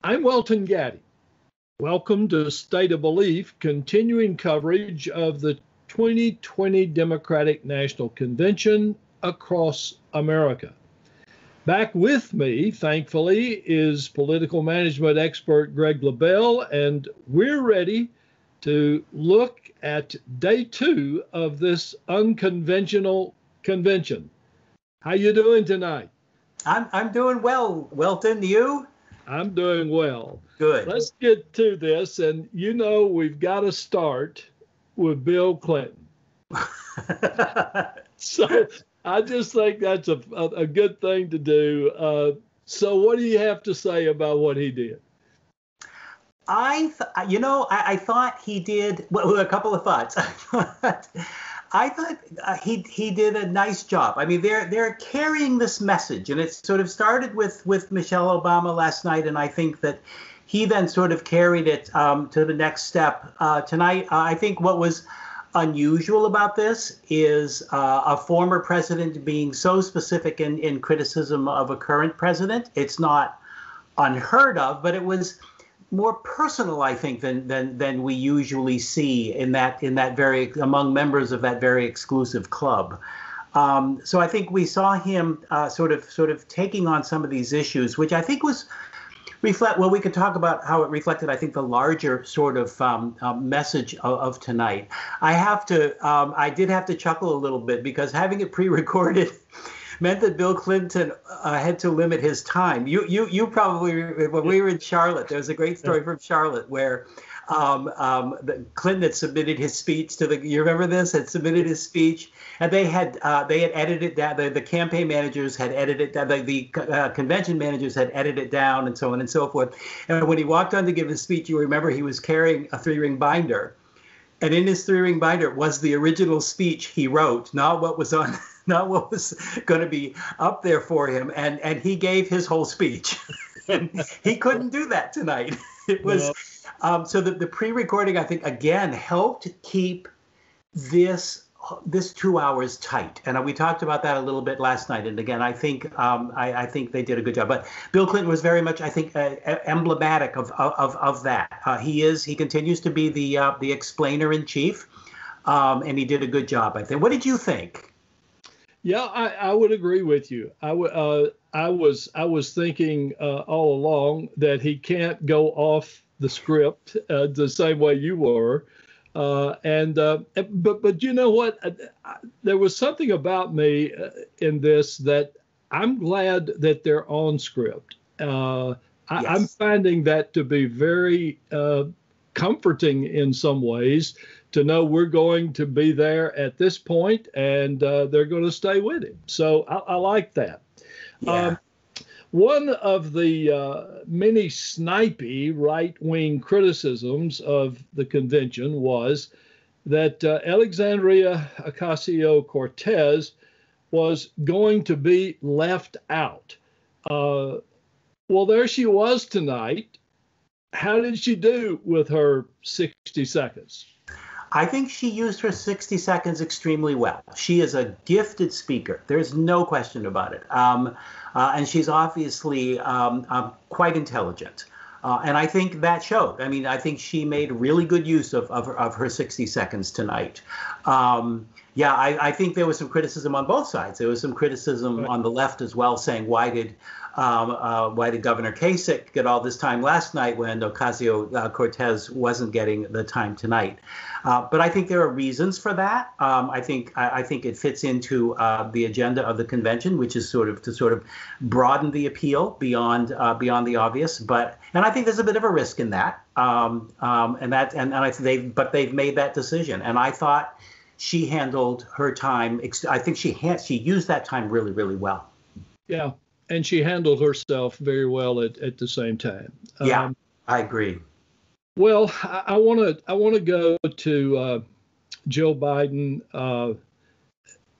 I'm Welton Gaddy. Welcome to State of Belief, continuing coverage of the 2020 Democratic National Convention across America. Back with me, thankfully, is political management expert Greg Lebel, and we're ready to look at day 2 of this unconventional convention. How you doing tonight? I'm doing well, Welton. You? I'm doing well. Good. Let's get to this, and we've got to start with Bill Clinton. So I just think that's a good thing to do. So what do you have to say about what he did? I thought he did a couple of thoughts. I thought he did a nice job. I mean, they're carrying this message, and it sort of started with Michelle Obama last night, and I think that he then sort of carried it to the next step tonight. I think what was unusual about this is a former president being so specific in criticism of a current president. It's not unheard of, but it was more personal, I think, than we usually see in that very among members of that very exclusive club. So I think we saw him sort of taking on some of these issues, which I think was reflect. Well, we could talk about how it reflected, I think, the larger sort of message of tonight. I did have to chuckle a little bit because having it pre-recorded meant that Bill Clinton had to limit his time. You probably, when we were in Charlotte, there was a great story from Charlotte where Clinton had submitted his speech to you remember this? Had submitted his speech, and they had edited it down. The campaign managers had edited it down. The convention managers had edited it down, and so on and so forth. And when he walked on to give his speech, you remember he was carrying a 3-ring binder. And in his 3-ring binder was the original speech he wrote, not what was going to be up there for him. And he gave his whole speech. And he couldn't do that tonight. It was so the pre-recording, I think, again, helped keep this 2 hours tight. And we talked about that a little bit last night. And again, I think they did a good job. But Bill Clinton was very much, I think, emblematic of that. He continues to be the explainer in chief, and he did a good job, I think. What did you think? Yeah, I would agree with you. I was thinking all along that he can't go off the script the same way you were. But you know what? There was something about me in this that I'm glad that they're on script. Yes. I'm finding that to be very comforting in some ways to know we're going to be there at this point and they're going to stay with him. So I like that. Yeah. One of the many snipey right-wing criticisms of the convention was that Alexandria OcasioCortez was going to be left out. Well, there she was tonight. How did she do with her 60 seconds? I think she used her 60 seconds extremely well. She is a gifted speaker. There's no question about it. And she's obviously quite intelligent. And I think that showed. I mean, I think she made really good use of her 60 seconds tonight. I think there was some criticism on both sides. There was some criticism on the left as well, saying, why did Governor Kasich get all this time last night when Ocasio-Cortez wasn't getting the time tonight? But I think there are reasons for that. I think it fits into the agenda of the convention, which is sort of broaden the appeal beyond the obvious. But I think there's a bit of a risk in that. They've made that decision, and I thought she handled her time. I think she used that time really, really well. Yeah, and she handled herself very well at the same time. Yeah, I agree. Well, I want to go to Joe Biden,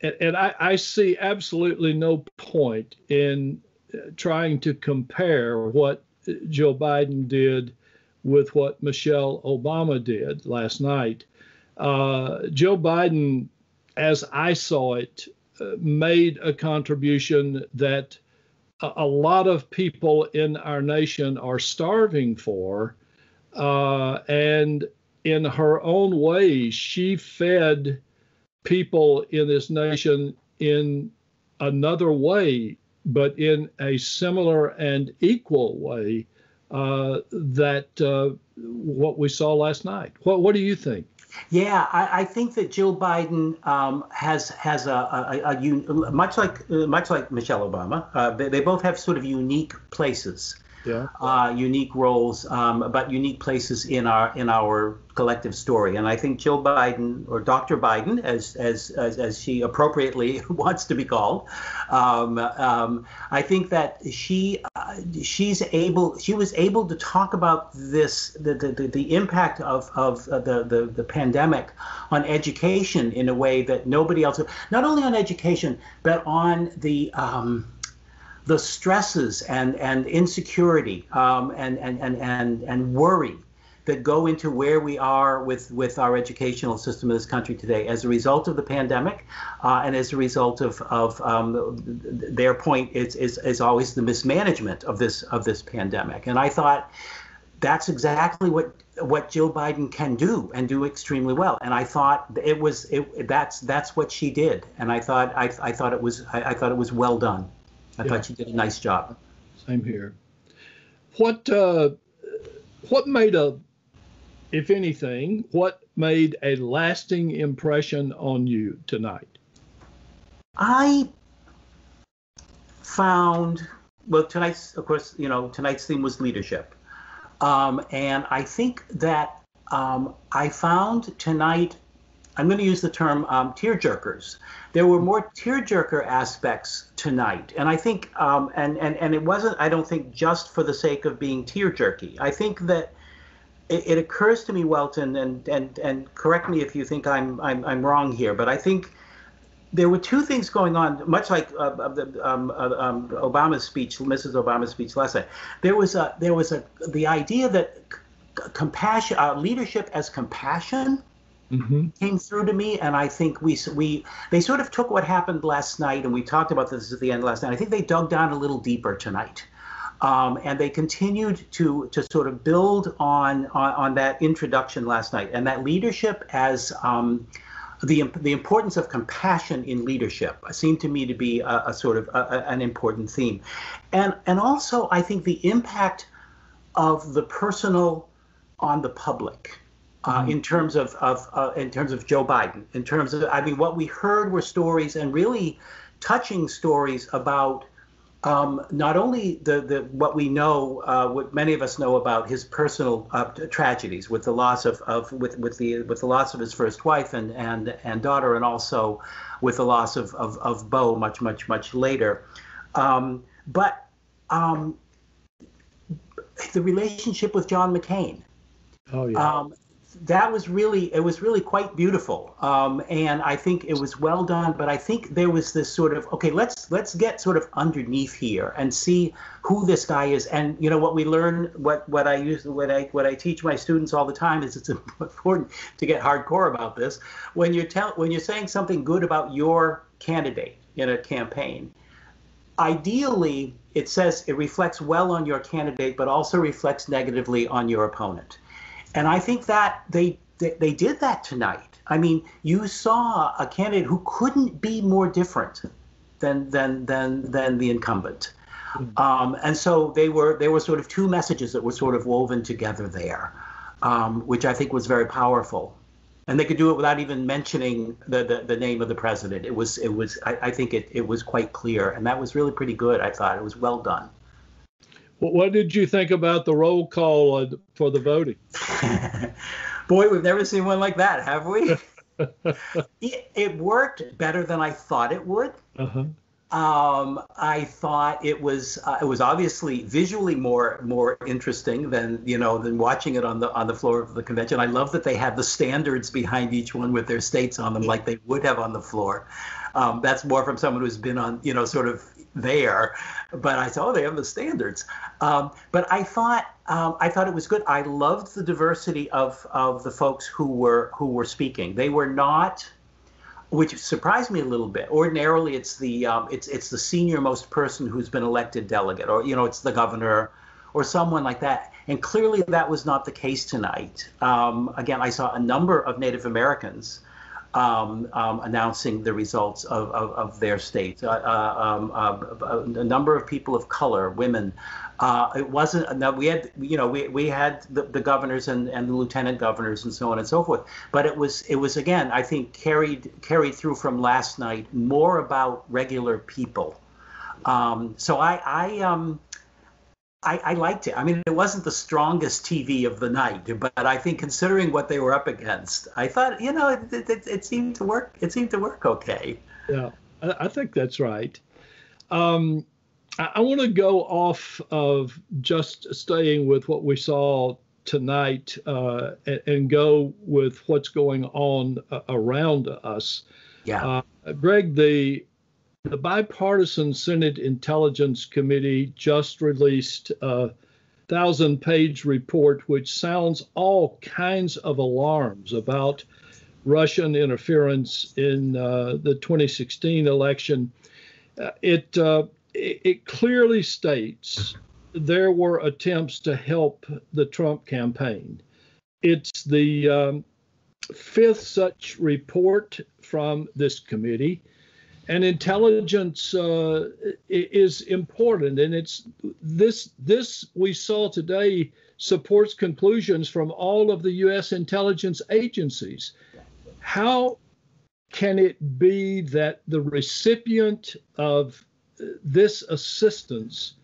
and I see absolutely no point in trying to compare what Joe Biden did with what Michelle Obama did last night. Joe Biden, as I saw it, made a contribution that a lot of people in our nation are starving for. And in her own way, she fed people in this nation in another way, but in a similar and equal way that what we saw last night. What do you think? Yeah, I think that Jill Biden has much like Michelle Obama. They both have sort of unique places, unique roles, but unique places in our collective story. And I think Jill Biden, or Dr. Biden, as she appropriately wants to be called, I think that she was able to talk about the impact of the pandemic on education in a way that nobody else, not only on education, but on the stresses and insecurity and worry that go into where we are with our educational system in this country today as a result of the pandemic, and as a result of their point is always the mismanagement of this pandemic. And I thought that's exactly what Jill Biden can do, and do extremely well. And I thought that's what she did. And I thought it was well done. I thought she did a nice job. Same here. What made if anything, what made a lasting impression on you tonight? I found, tonight's theme was leadership. And I think that I found tonight, I'm going to use the term tearjerkers. There were more tearjerker aspects tonight. And I think, and it wasn't, I don't think, just for the sake of being tearjerky. I think that it occurs to me, Welton, and correct me if you think I'm wrong here, but I think there were two things going on, much like Obama's speech, Mrs. Obama's speech last night. There was the idea that compassion, leadership as compassion, came through to me, and I think they sort of took what happened last night, and we talked about this at the end last night. I think they dug down a little deeper tonight. And they continued to sort of build on that introduction last night, and that leadership as the importance of compassion in leadership seemed to me to be a sort of an important theme, and also I think the impact of the personal on the public. In terms of Joe Biden, in terms of, I mean, what we heard were stories, and really touching stories about not only what we know, what many of us know about his personal tragedies with the loss of the loss of his first wife and daughter, and also with the loss of Beau much later, but the relationship with John McCain. Oh yeah. That was really quite beautiful, and I think it was well done. But I think there was this sort of, okay, let's get sort of underneath here and see who this guy is. And you know what we learn, what I teach my students all the time is it's important to get hardcore about this. When you're saying something good about your candidate in a campaign, ideally it says it reflects well on your candidate, but also reflects negatively on your opponent. And I think that they did that tonight. I mean, you saw a candidate who couldn't be more different than the incumbent. And so there were sort of two messages that were sort of woven together there, which I think was very powerful. And they could do it without even mentioning the name of the president. I think it was quite clear, and that was really pretty good. I thought it was well done. What did you think about the roll call for the voting? Boy, we've never seen one like that, have we? It worked better than I thought it would. I thought it was obviously visually more interesting than watching it on the floor of the convention. I love that they had the standards behind each one with their states on them, like they would have on the floor. That's more from someone who's been on, sort of there. But I thought, they have the standards. But I thought it was good. I loved the diversity of the folks who were speaking. They were not which surprised me a little bit. Ordinarily, it's the senior most person who's been elected delegate, or it's the governor or someone like that. And clearly that was not the case tonight. Again, I saw a number of Native Americans announcing the results of their states. A number of people of color, women. It wasn't. We had the governors and the lieutenant governors and so on and so forth. But it was again, I think, carried through from last night, more about regular people. So I liked it. I mean, it wasn't the strongest TV of the night, but I think considering what they were up against, I thought, it seemed to work. It seemed to work okay. Yeah, I think that's right. I want to go off of just staying with what we saw tonight and go with what's going on around us. Yeah. Greg, the Bipartisan Senate Intelligence Committee just released a 1,000-page report, which sounds all kinds of alarms about Russian interference in the 2016 election. It clearly states there were attempts to help the Trump campaign. It's the fifth such report from this committee. And intelligence is important, and it's this we saw today supports conclusions from all of the U.S. intelligence agencies. How can it be that the recipient of this assistance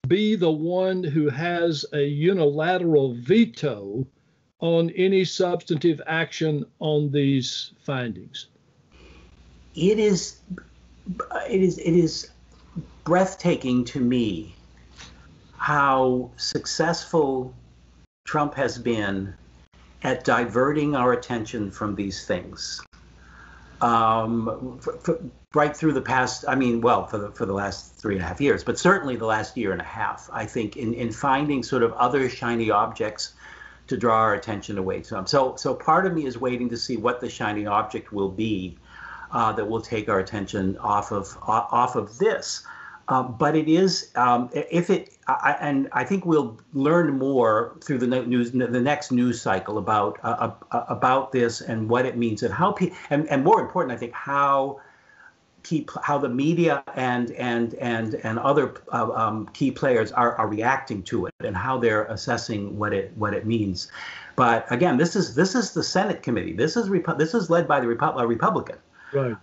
be the one who has a unilateral veto on any substantive action on these findings? It is breathtaking to me how successful Trump has been at diverting our attention from these things. Right through the past, for the last 3.5 years, but certainly the last year and a half, I think, in finding sort of other shiny objects to draw our attention away from. So part of me is waiting to see what the shiny object will be that will take our attention off of this. But it is, and I think we'll learn more through the next news cycle about this and what it means and how and more important, I think, how the media and other key players are reacting to it and how they're assessing what it means. But again, this is the Senate committee. This is led by the Republican. Right.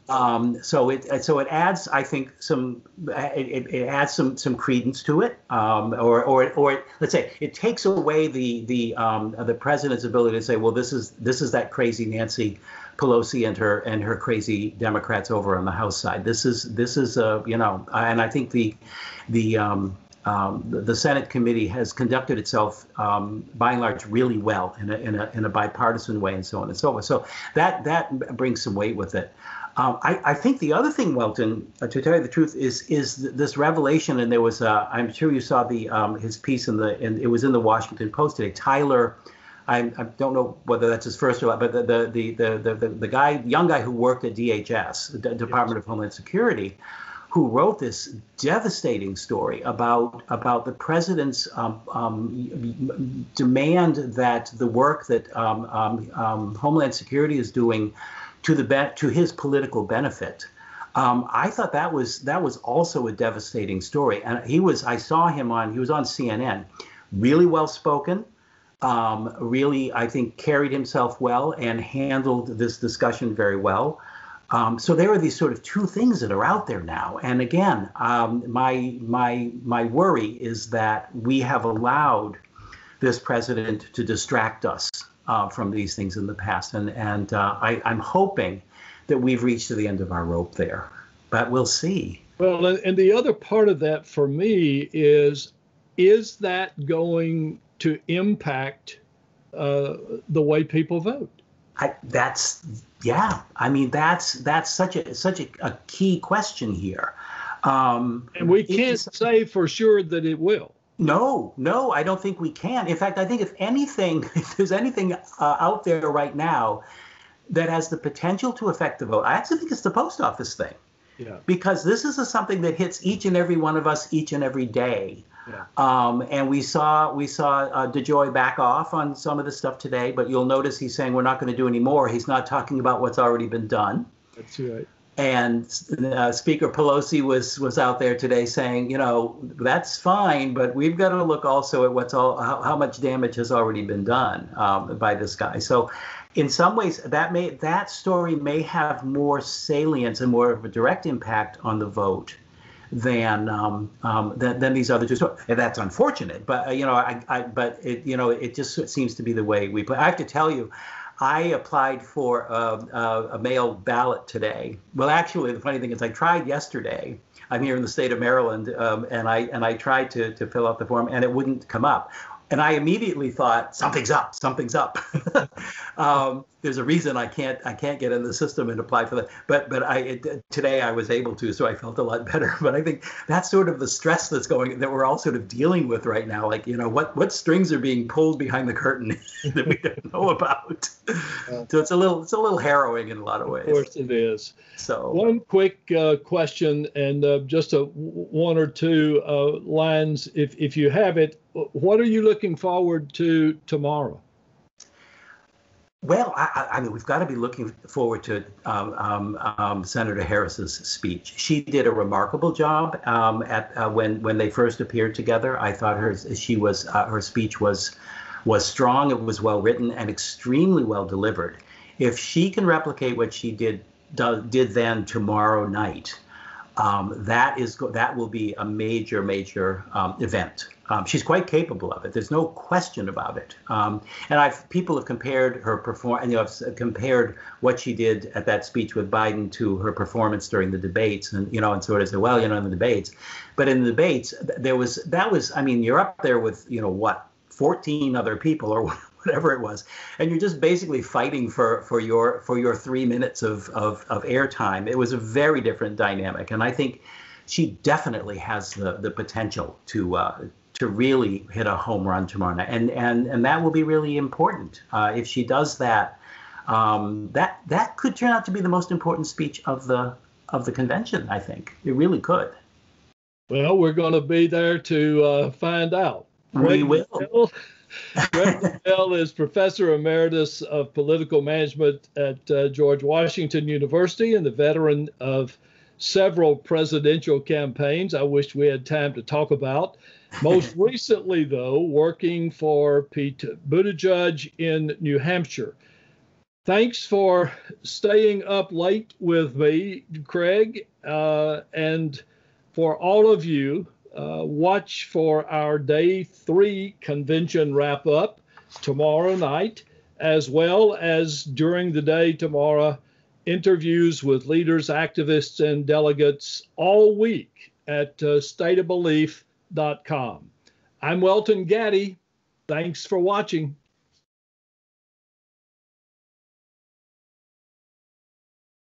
So it adds, I think, it adds some credence to it, or let's say it takes away the president's ability to say, well, this is that crazy Nancy Pelosi and her crazy Democrats over on the House side. This is and I think the Senate committee has conducted itself by and large really well in a bipartisan way and so on and so forth. So that brings some weight with it. I think the other thing, Welton, to tell you the truth, is this revelation. And there was I'm sure you saw his piece it was in the Washington Post today. Tyler, I don't know whether that's his first or not, but the young guy who worked at DHS, the Department of Homeland Security, who wrote this devastating story about the president's demand that the work that Homeland Security is doing to his political benefit. I thought that was also a devastating story. And he was on CNN, really well spoken, really, I think, carried himself well and handled this discussion very well. So there are these sort of two things that are out there now. And again, my worry is that we have allowed this president to distract us from these things in the past. And I'm hoping that we've reached to the end of our rope there, but we'll see. Well, and the other part of that for me is that going to impact the way people vote? That's such a key question here. And we can't say for sure that it will. No, I don't think we can. In fact, I think if there's anything out there right now, that has the potential to affect the vote, I actually think it's the post office thing. Yeah. Because this is something that hits each and every one of us each and every day. Yeah. And we saw DeJoy back off on some of the stuff today, but you'll notice he's saying we're not going to do any more. He's not talking about what's already been done. That's right. And Speaker Pelosi was out there today saying, that's fine, but we've got to look also at how much damage has already been done by this guy. So, in some ways, that story may have more salience and more of a direct impact on the vote than these other two stories. And that's unfortunate, but it just seems to be the way we play. I have to tell you, I applied for a mail ballot today. Well, actually, the funny thing is, I tried yesterday. I'm here in the state of Maryland, and I tried to fill out the form, and it wouldn't come up. And I immediately thought, something's up. There's a reason I can't get in the system and apply for that. But today I was able to, so I felt a lot better. But I think that's sort of the stress that we're all sort of dealing with right now. Like, what strings are being pulled behind the curtain that we don't know about. So it's a little harrowing in a lot of ways. Of course it is. So one quick question, and just one or two lines, if you have it. What are you looking forward to tomorrow? Well, I mean, we've got to be looking forward to Senator Harris's speech. She did a remarkable job when they first appeared together. I thought her speech was strong. It was well written and extremely well delivered. If she can replicate what she did then tomorrow night, that will be a major event. She's quite capable of it. There's no question about it. And people have compared her I've compared what she did at that speech with Biden to her performance during the debates, and sort of said, well, in the debates, but in the debates you're up there with 14 other people or whatever it was, and you're just basically fighting for your 3 minutes of airtime. It was a very different dynamic, and I think she definitely has the potential to really hit a home run tomorrow night, and that will be really important. If she does that, that could turn out to be the most important speech of the convention. I think it really could. Well, we're going to be there to find out. We will. Greg Lebel is Professor Emeritus of Political Management at George Washington University and the veteran of several presidential campaigns I wish we had time to talk about. Most recently, though, working for Pete Buttigieg in New Hampshire. Thanks for staying up late with me, Craig, and for all of you. Watch for our Day 3 convention wrap-up tomorrow night, as well as during the day tomorrow, interviews with leaders, activists, and delegates all week at stateofbelief.com. I'm Welton Gaddy. Thanks for watching.